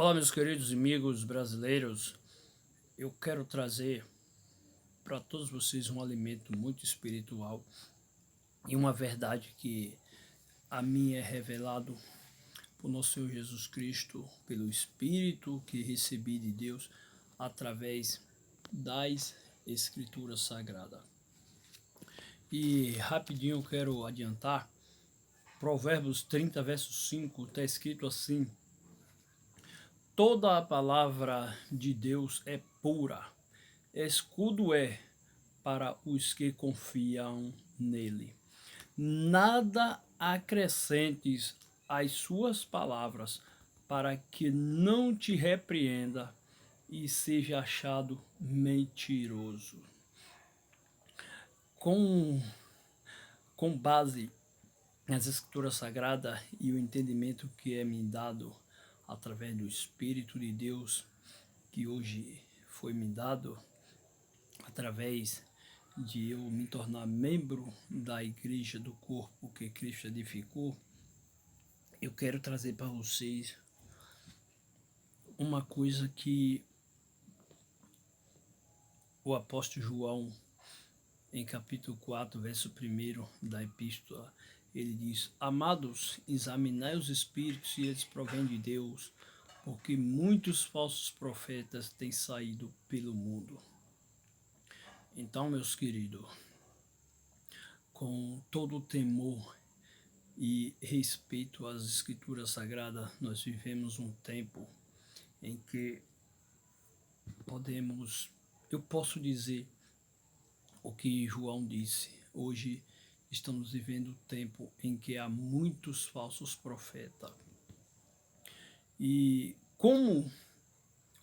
Olá, meus queridos amigos brasileiros. Eu quero trazer para todos vocês um alimento muito espiritual e uma verdade que a mim é revelado por nosso Senhor Jesus Cristo, pelo Espírito que recebi de Deus através das Escrituras Sagradas. E rapidinho eu quero adiantar, Provérbios 30, verso 5, está escrito assim: toda a palavra de Deus é pura, escudo é para os que confiam nele. Nada acrescentes às suas palavras, para que não te repreenda e seja achado mentiroso. Com, com base nas Escrituras Sagradas e o entendimento que é me dado através do Espírito de Deus, que hoje foi me dado, através de eu me tornar membro da igreja do corpo que Cristo edificou, eu quero trazer para vocês uma coisa que o apóstolo João, em capítulo 4, verso 1 da epístola, ele diz: amados, examinai os espíritos se eles provêm de Deus, porque muitos falsos profetas têm saído pelo mundo. Então, meus queridos, com todo o temor e respeito às Escrituras Sagradas, nós vivemos um tempo em que eu posso dizer o que João disse. Hoje estamos vivendo um tempo em que há muitos falsos profetas. E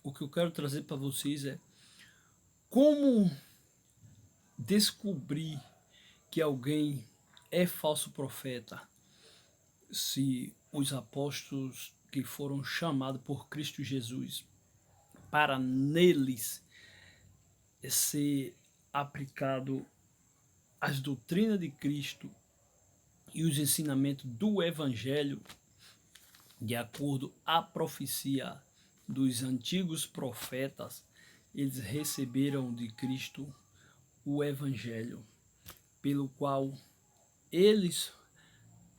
o que eu quero trazer para vocês é como descobrir que alguém é falso profeta, se os apóstolos que foram chamados por Cristo Jesus para neles ser aplicado as doutrinas de Cristo e os ensinamentos do Evangelho, de acordo à profecia dos antigos profetas, eles receberam de Cristo o Evangelho, pelo qual eles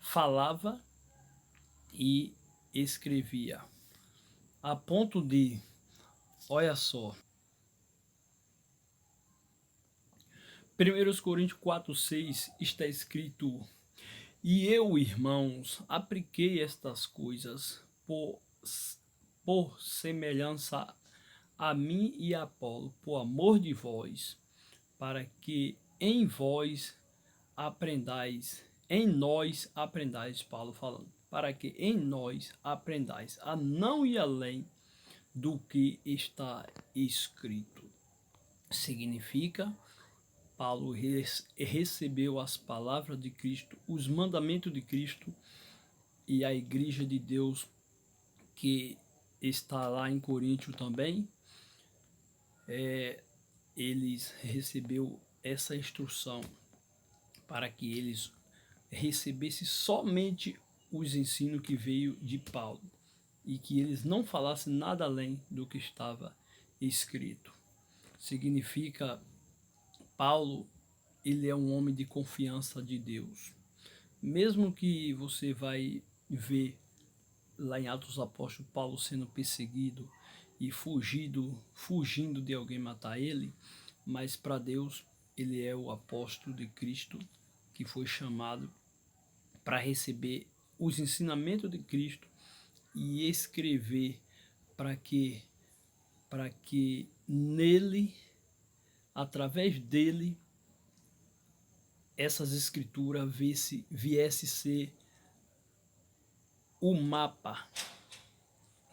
falava e escrevia, a ponto de, olha só, 1 Coríntios 4,6 está escrito: e eu, irmãos, apliquei estas coisas por semelhança a mim e a Apolo, por amor de vós, para que em vós aprendais, em nós aprendais, Paulo falando, para que em nós aprendais a não ir além do que está escrito. Significa, Paulo recebeu as palavras de Cristo, os mandamentos de Cristo, e a igreja de Deus que está lá em Coríntio também, eles recebeu essa instrução para que eles recebessem somente os ensinos que veio de Paulo e que eles não falassem nada além do que estava escrito. Significa, Paulo, ele é um homem de confiança de Deus. Mesmo que você vai ver lá em Atos dos Apóstolos, Paulo sendo perseguido e fugindo de alguém matar ele, mas para Deus ele é o apóstolo de Cristo que foi chamado para receber os ensinamentos de Cristo e escrever para que nele, através dele, essas escrituras viesse ser o mapa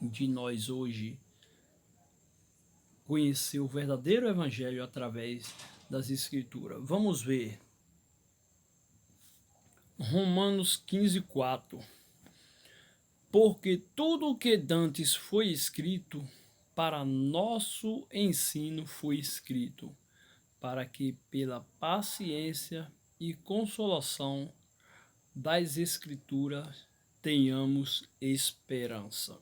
de nós hoje conhecer o verdadeiro evangelho através das escrituras. Vamos ver Romanos 15:4. Porque tudo o que dantes foi escrito para nosso ensino foi escrito, para que pela paciência e consolação das escrituras tenhamos esperança.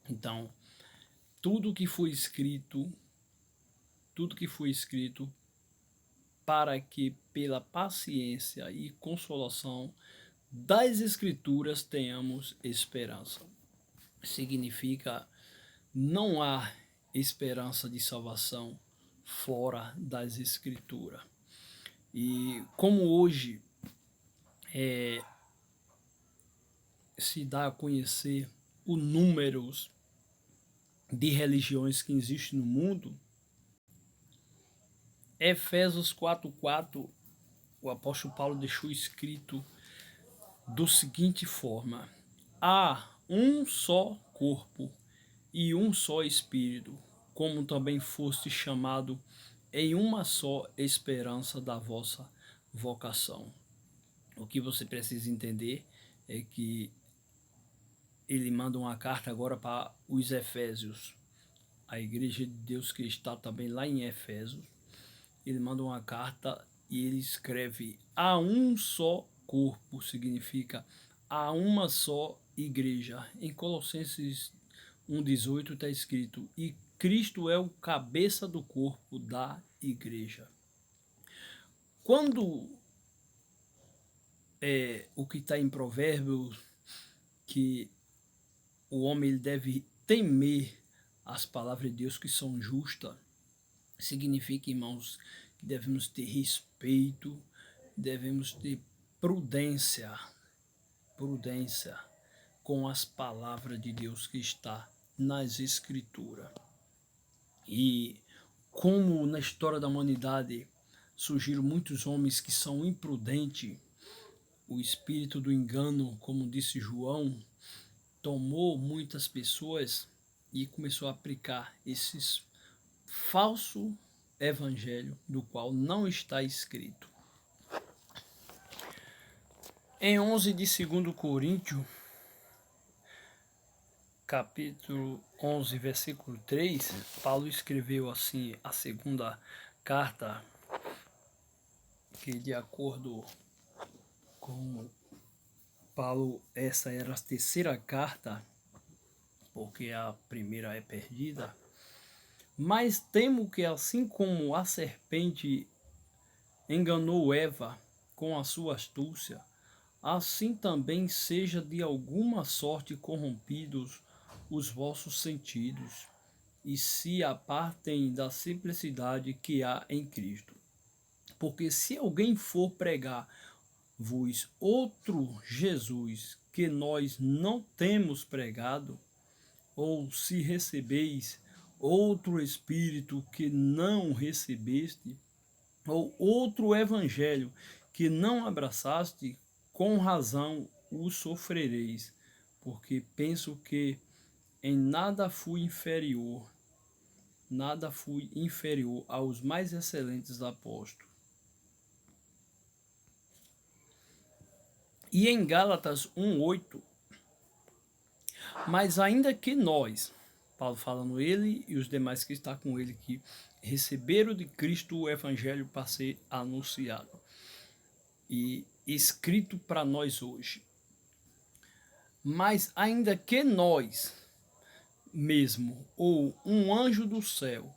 Então, tudo que foi escrito, tudo que foi escrito para que pela paciência e consolação das Escrituras tenhamos esperança. Significa não há esperança de salvação fora das Escrituras. E como hoje se dá a conhecer o números de religiões que existem no mundo, Efésios 4:4, o apóstolo Paulo deixou escrito do seguinte forma: há um só corpo e um só espírito, como também foste chamado em uma só esperança da vossa vocação. O que você precisa entender é que ele manda uma carta agora para os Efésios, a igreja de Deus que está também lá em Efésios. Ele manda uma carta e ele escreve: há um só corpo, significa há uma só igreja. Em Colossenses 1,18 está escrito: e Cristo é o cabeça do corpo da igreja. Quando o que está em Provérbios, que o homem ele deve temer as palavras de Deus que são justas, significa, irmãos, que devemos ter respeito, devemos ter prudência, prudência com as palavras de Deus que está nas Escrituras. E como na história da humanidade surgiram muitos homens que são imprudentes, o espírito do engano, como disse João, tomou muitas pessoas e começou a aplicar esses falso evangelho do qual não está escrito. Em 11 de 2 Coríntios, capítulo 11, versículo 3, Paulo escreveu assim a segunda carta, que de acordo com Paulo, essa era a terceira carta, porque a primeira é perdida. Mas temo que assim como a serpente enganou Eva com a sua astúcia, assim também seja de alguma sorte corrompidos os vossos sentidos, e se apartem da simplicidade que há em Cristo. Porque se alguém for pregar-vos outro Jesus que nós não temos pregado, ou se recebeis outro Espírito que não recebeste, ou outro Evangelho que não abraçaste, com razão o sofrereis, porque penso que em nada fui inferior aos mais excelentes apóstolos. E em Gálatas 1:8, mas ainda que nós, Paulo falando ele e os demais que estão com ele, que receberam de Cristo o evangelho para ser anunciado e escrito para nós hoje. Mas ainda que nós mesmo, ou um anjo do céu,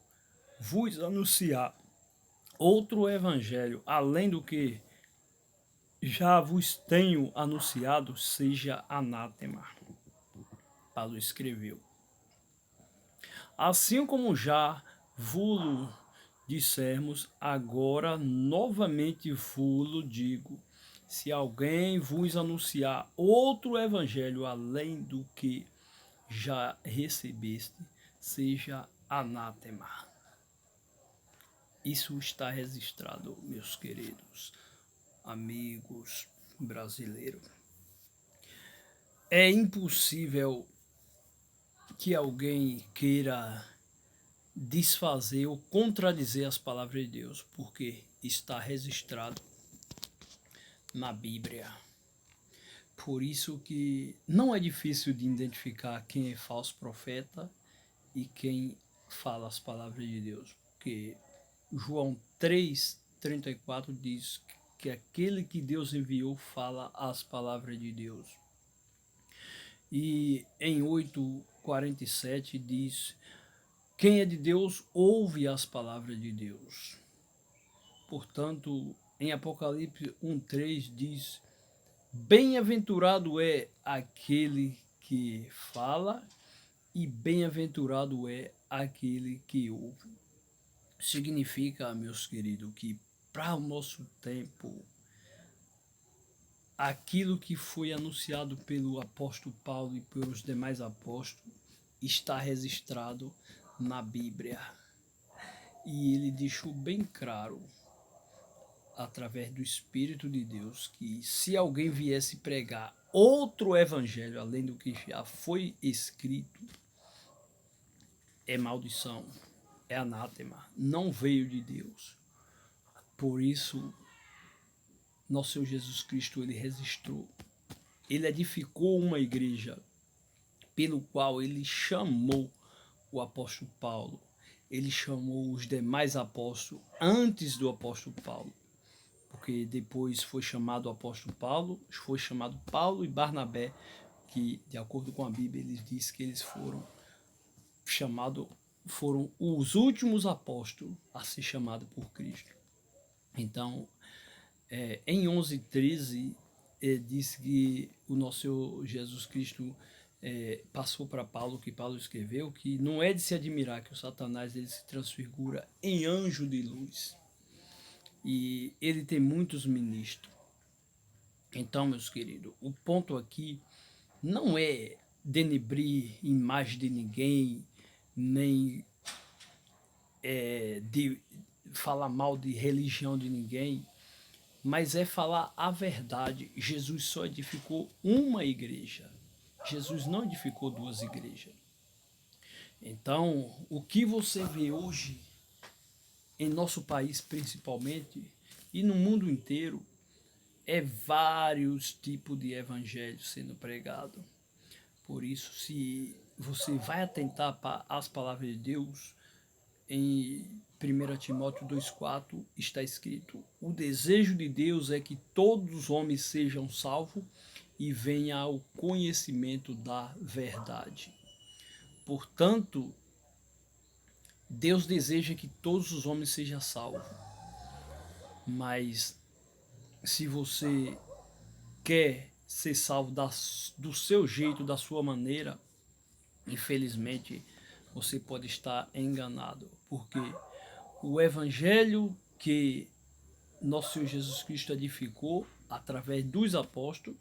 vos anunciar outro evangelho, além do que já vos tenho anunciado, seja anátema. Paulo escreveu. Assim como já vos dissermos, agora novamente vos digo, se alguém vos anunciar outro evangelho além do que já recebeste, seja anátema. Isso está registrado, meus queridos amigos brasileiros. É impossível que alguém queira desfazer ou contradizer as palavras de Deus, porque está registrado na Bíblia. Por isso que não é difícil de identificar quem é falso profeta e quem fala as palavras de Deus, porque João 3:34 diz que aquele que Deus enviou fala as palavras de Deus. E em 8 47 diz: quem é de Deus ouve as palavras de Deus. Portanto, em Apocalipse 1:3 diz: bem-aventurado é aquele que fala e bem-aventurado é aquele que ouve. Significa, meus queridos, que para o nosso tempo, aquilo que foi anunciado pelo apóstolo Paulo e pelos demais apóstolos está registrado na Bíblia. E ele deixou bem claro, através do Espírito de Deus, que se alguém viesse pregar outro evangelho além do que já foi escrito, é maldição, é anátema, não veio de Deus. Por isso, nosso Senhor Jesus Cristo, ele registrou, ele edificou uma igreja, pelo qual ele chamou o apóstolo Paulo, ele chamou os demais apóstolos antes do apóstolo Paulo, porque depois foi chamado o apóstolo Paulo, foi chamado Paulo e Barnabé, que de acordo com a Bíblia eles diz que eles foram os últimos apóstolos a ser chamados por Cristo. Então, em 11:13, diz que o nosso Senhor Jesus Cristo passou para Paulo, que Paulo escreveu, que não é de se admirar que o Satanás ele se transfigura em anjo de luz. E ele tem muitos ministros. Então, meus queridos, o ponto aqui não é denegrir imagem de ninguém, nem de falar mal de religião de ninguém, mas é falar a verdade. Jesus só edificou uma igreja. Jesus não edificou duas igrejas. Então, o que você vê hoje, em nosso país principalmente, e no mundo inteiro, é vários tipos de evangelho sendo pregado. Por isso, se você vai atentar para as palavras de Deus, em 1 Timóteo 2,4 está escrito: o desejo de Deus é que todos os homens sejam salvos e venham ao conhecimento da verdade. Portanto, Deus deseja que todos os homens sejam salvos. Mas se você quer ser salvo do seu jeito, da sua maneira, infelizmente você pode estar enganado, porque o evangelho que nosso Senhor Jesus Cristo edificou através dos apóstolos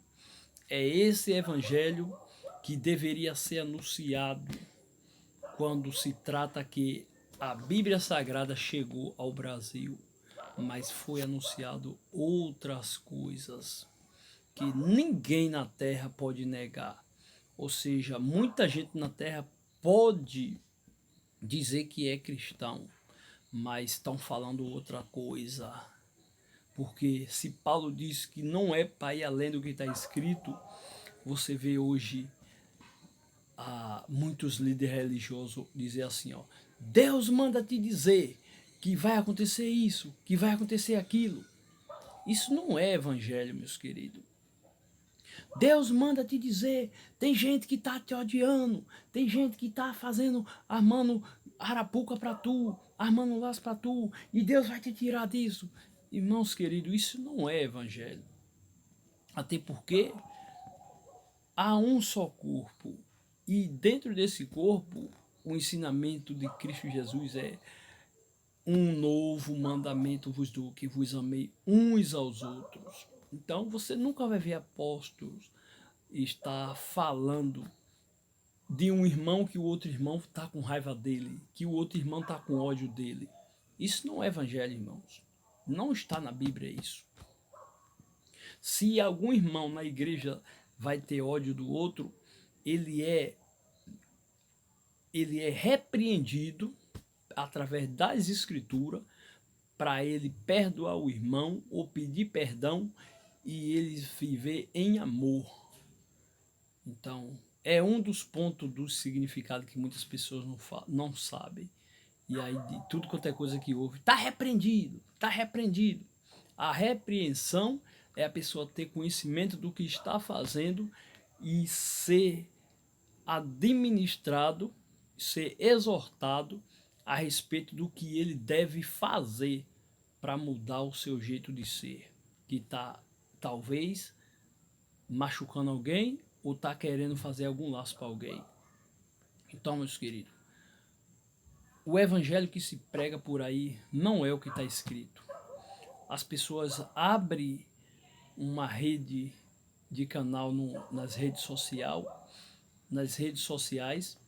é esse evangelho que deveria ser anunciado quando se trata que a Bíblia Sagrada chegou ao Brasil, mas foi anunciado outras coisas que ninguém na terra pode negar. Ou seja, muita gente na terra pode dizer que é cristão, mas estão falando outra coisa. Porque se Paulo diz que não é para ir além do que está escrito, você vê hoje muitos líderes religiosos dizer assim, ó: Deus manda te dizer que vai acontecer isso, que vai acontecer aquilo. Isso não é evangelho, meus queridos. Deus manda te dizer, tem gente que está te odiando, tem gente que está armando arapuca para tu, armando laço para tu, e Deus vai te tirar disso. Irmãos queridos, isso não é evangelho. Até porque há um só corpo, e dentro desse corpo, o ensinamento de Cristo Jesus é: um novo mandamento vos dou, que vos amei uns aos outros. Então você nunca vai ver apóstolos estar falando de um irmão que o outro irmão está com raiva dele, que o outro irmão está com ódio dele. Isso não é evangelho, irmãos. Não está na Bíblia isso. Se algum irmão na igreja vai ter ódio do outro, ele é repreendido através das escrituras para ele perdoar o irmão ou pedir perdão e ele viver em amor. Então, é um dos pontos do significado que muitas pessoas não sabem. E aí, de tudo quanto é coisa que ouve, está repreendido, está repreendido. A repreensão é a pessoa ter conhecimento do que está fazendo e ser administrado, ser exortado a respeito do que ele deve fazer para mudar o seu jeito de ser, que está talvez machucando alguém ou está querendo fazer algum laço para alguém. Então, meus queridos, o evangelho que se prega por aí não é o que está escrito. As pessoas abrem uma rede de canal nas redes sociais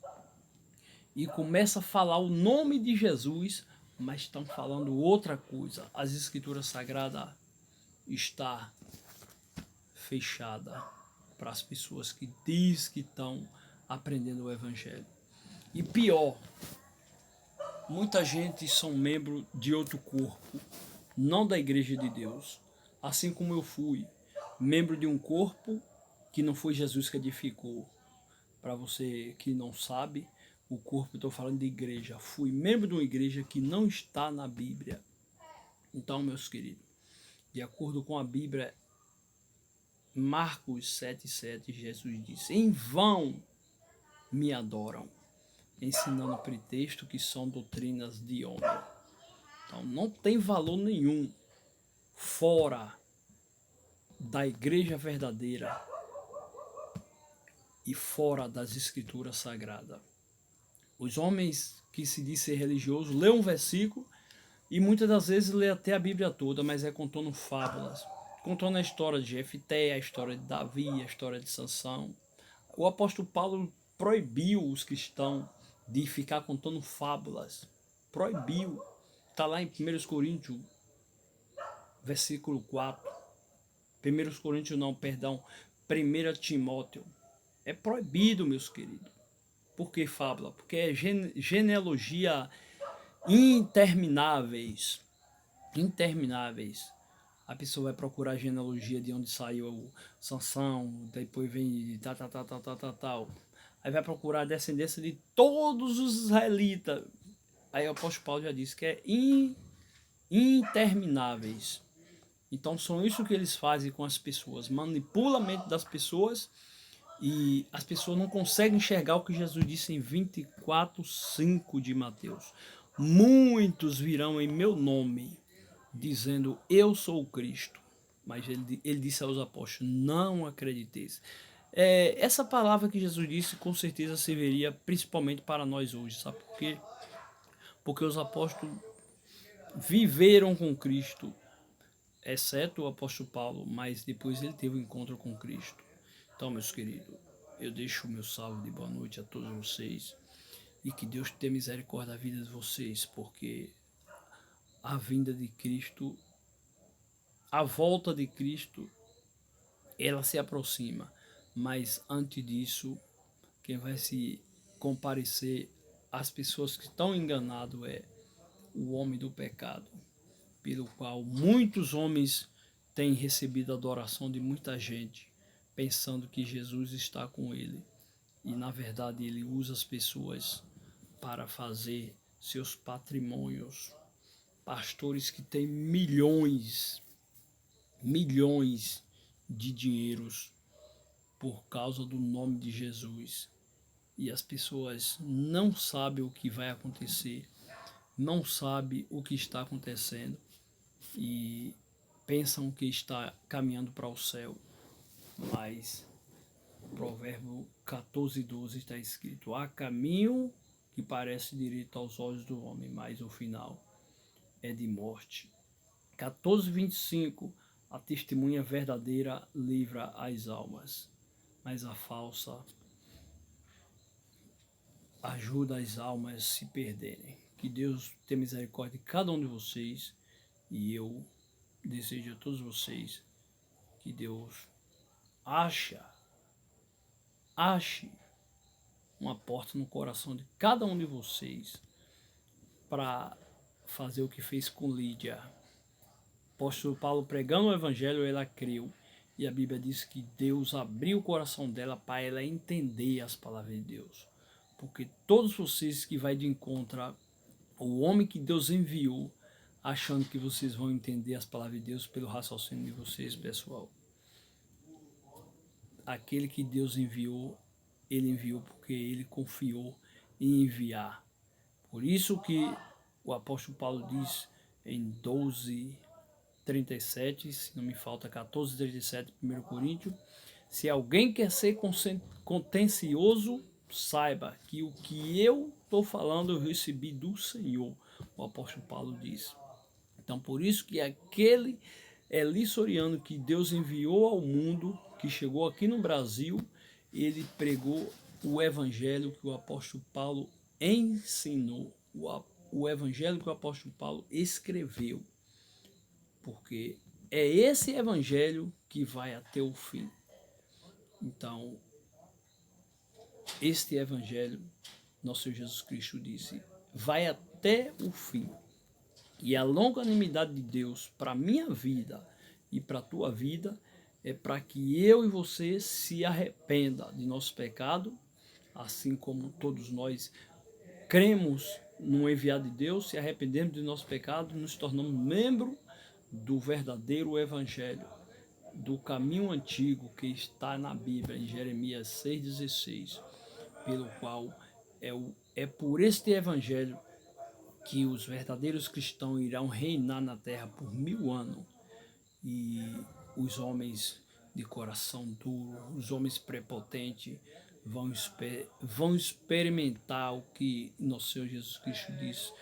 e começa a falar o nome de Jesus, mas estão falando outra coisa. As escrituras sagradas está fechada para as pessoas que diz que estão aprendendo o evangelho. E pior, muita gente são membro de outro corpo, não da igreja de Deus. Assim como eu fui membro de um corpo que não foi Jesus que edificou. Para você que não sabe, o corpo, estou falando de igreja. Fui membro de uma igreja que não está na Bíblia. Então, meus queridos, de acordo com a Bíblia, Marcos 7,7, Jesus disse: em vão me adoram, ensinando pretexto que são doutrinas de homem. Então, não tem valor nenhum fora da igreja verdadeira e fora das escrituras sagradas. Os homens que se diz ser religioso lê um versículo e muitas das vezes lê até a Bíblia toda, mas é contando fábulas, contando a história de Jefté, a história de Davi, a história de Sansão. O apóstolo Paulo proibiu os cristãos de ficar contando fábulas. Proibiu. Está lá em 1 Coríntios, versículo 4. 1 Coríntios não, perdão. 1 Timóteo. É proibido, meus queridos. Por que fábula? Porque é genealogia intermináveis. Intermináveis. A pessoa vai procurar a genealogia de onde saiu o Sansão, depois vem tal. Aí vai procurar a descendência de todos os israelitas. Aí o apóstolo Paulo já disse que é intermináveis. Então são isso que eles fazem com as pessoas. Manipulam a mente das pessoas e as pessoas não conseguem enxergar o que Jesus disse em 24:5 de Mateus. Muitos virão em meu nome, dizendo eu sou o Cristo. Mas ele disse aos apóstolos, não acrediteis. Essa palavra que Jesus disse com certeza serviria principalmente para nós hoje, sabe por quê? Porque os apóstolos viveram com Cristo, exceto o apóstolo Paulo, mas depois ele teve um encontro com Cristo. Então, meus queridos, eu deixo o meu salve de boa noite a todos vocês e que Deus tenha misericórdia da vida de vocês, porque a vinda de Cristo, a volta de Cristo, ela se aproxima, mas antes disso, quem vai se comparecer às pessoas que estão enganadas é o homem do pecado, pelo qual muitos homens têm recebido a adoração de muita gente, pensando que Jesus está com ele. E na verdade ele usa as pessoas para fazer seus patrimônios. Pastores que têm milhões de dinheiros por causa do nome de Jesus. E as pessoas não sabem o que vai acontecer, não sabem o que está acontecendo e pensam que está caminhando para o céu. Mas Provérbio 14:12 está escrito: há caminho que parece direito aos olhos do homem, mas o final é de morte. 14:25, a testemunha verdadeira livra as almas, mas a falsa ajuda as almas a se perderem. Que Deus tenha misericórdia de cada um de vocês e eu desejo a todos vocês que Deus ache uma porta no coração de cada um de vocês para fazer o que fez com Lídia. Apóstolo Paulo pregando o evangelho, ela creu. E a Bíblia diz que Deus abriu o coração dela para ela entender as palavras de Deus. Porque todos vocês que vai de encontro ao homem que Deus enviou, achando que vocês vão entender as palavras de Deus pelo raciocínio de vocês, pessoal. Aquele que Deus enviou ele enviou porque ele confiou em enviar. Por isso que o apóstolo Paulo diz em 12:37, se não me falta 14:37, 1 Coríntios, se alguém quer ser contencioso, saiba que o que eu estou falando eu recebi do Senhor, o apóstolo Paulo diz. Então, por isso que aquele liçoriano que Deus enviou ao mundo, que chegou aqui no Brasil, ele pregou o evangelho que o apóstolo Paulo ensinou, o evangelho que o apóstolo Paulo escreveu, porque é esse evangelho que vai até o fim. Então, este evangelho, nosso Senhor Jesus Cristo disse, vai até o fim. E a longanimidade de Deus para a minha vida e para a tua vida é para que eu e você se arrependa de nosso pecado, assim como todos nós cremos no enviado de Deus, se arrependemos de nosso pecado, nos tornamos membro do verdadeiro evangelho, do caminho antigo que está na Bíblia, em Jeremias 6,16, pelo qual é por este evangelho que os verdadeiros cristãos irão reinar na terra por 1000 anos, e os homens de coração duro, os homens prepotentes, vão experimentar o que nosso Senhor Jesus Cristo diz,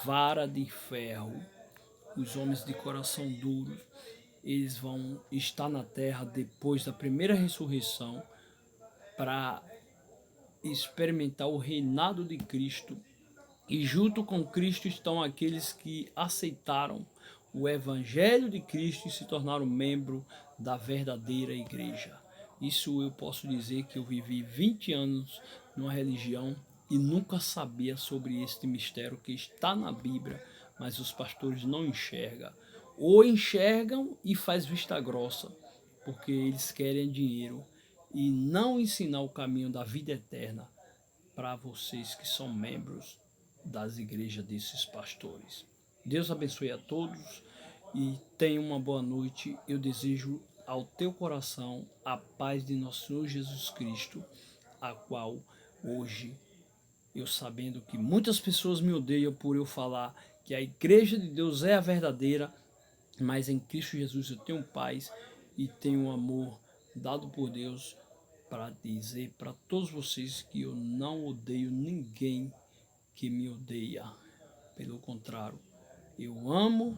vara de ferro. Os homens de coração duro, eles vão estar na terra depois da primeira ressurreição para experimentar o reinado de Cristo. E junto com Cristo estão aqueles que aceitaram o Evangelho de Cristo e se tornaram membro da verdadeira igreja. Isso eu posso dizer que eu vivi 20 anos numa religião e nunca sabia sobre este mistério que está na Bíblia, mas os pastores não enxergam. Ou enxergam e faz vista grossa, porque eles querem dinheiro e não ensinar o caminho da vida eterna para vocês que são membros das igrejas desses pastores. Deus abençoe a todos e tenha uma boa noite. Eu desejo ao teu coração a paz de nosso Senhor Jesus Cristo, a qual hoje, eu sabendo que muitas pessoas me odeiam por eu falar que a igreja de Deus é a verdadeira, mas em Cristo Jesus eu tenho paz e tenho amor dado por Deus para dizer para todos vocês que eu não odeio ninguém que me odeia. Pelo contrário, eu amo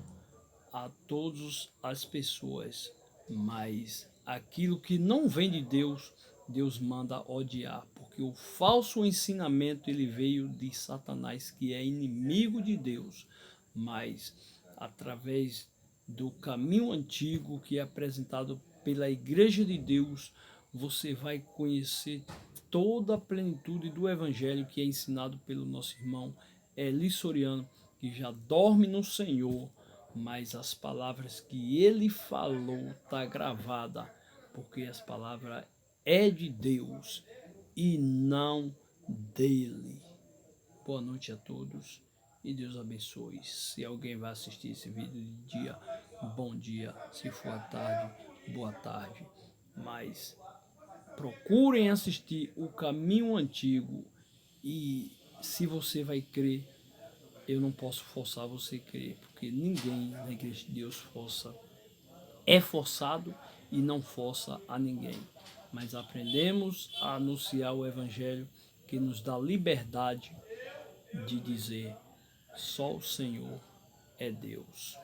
a todas as pessoas, mas aquilo que não vem de Deus, Deus manda odiar, porque o falso ensinamento ele veio de Satanás, que é inimigo de Deus, mas através do caminho antigo que é apresentado pela Igreja de Deus, você vai conhecer toda a plenitude do Evangelho que é ensinado pelo nosso irmão Eli Soriano, que já dorme no Senhor, mas as palavras que ele falou está gravada, porque as palavras é de Deus e não dele. Boa noite a todos e Deus abençoe. Se alguém vai assistir esse vídeo de dia, bom dia. Se for à tarde, boa tarde. Mas procurem assistir o caminho antigo e se você vai crer, eu não posso forçar você a crer, porque ninguém na igreja de Deus é forçado e não força a ninguém. Mas aprendemos a anunciar o evangelho que nos dá liberdade de dizer só o Senhor é Deus.